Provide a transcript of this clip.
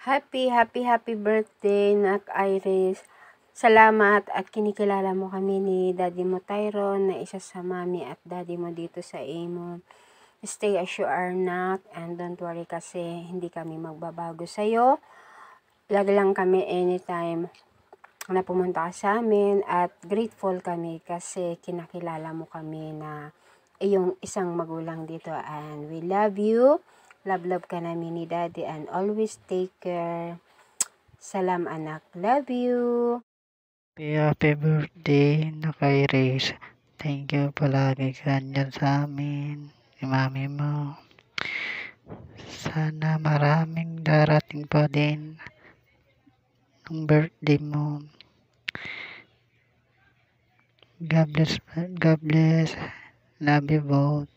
Happy birthday, Nak Iris. Salamat at kinikilala mo kami ni Daddy mo Tyron na isa sa mami at daddy mo dito sa Amon. Stay as you are, Nak, and don't worry kasi hindi kami magbabago sa'yo. Lagi lang kami anytime na pumunta ka sa amin at grateful kami kasi kinakilala mo kami na iyong isang magulang dito, and we love you. Love ka namin ni Daddy and always take care. Salam anak. Love you. Happy birthday na kay Iris. Thank you palagi ka dyan sa amin, ni mami mo. Sana maraming darating pa din ng birthday mo. God bless. Love you both.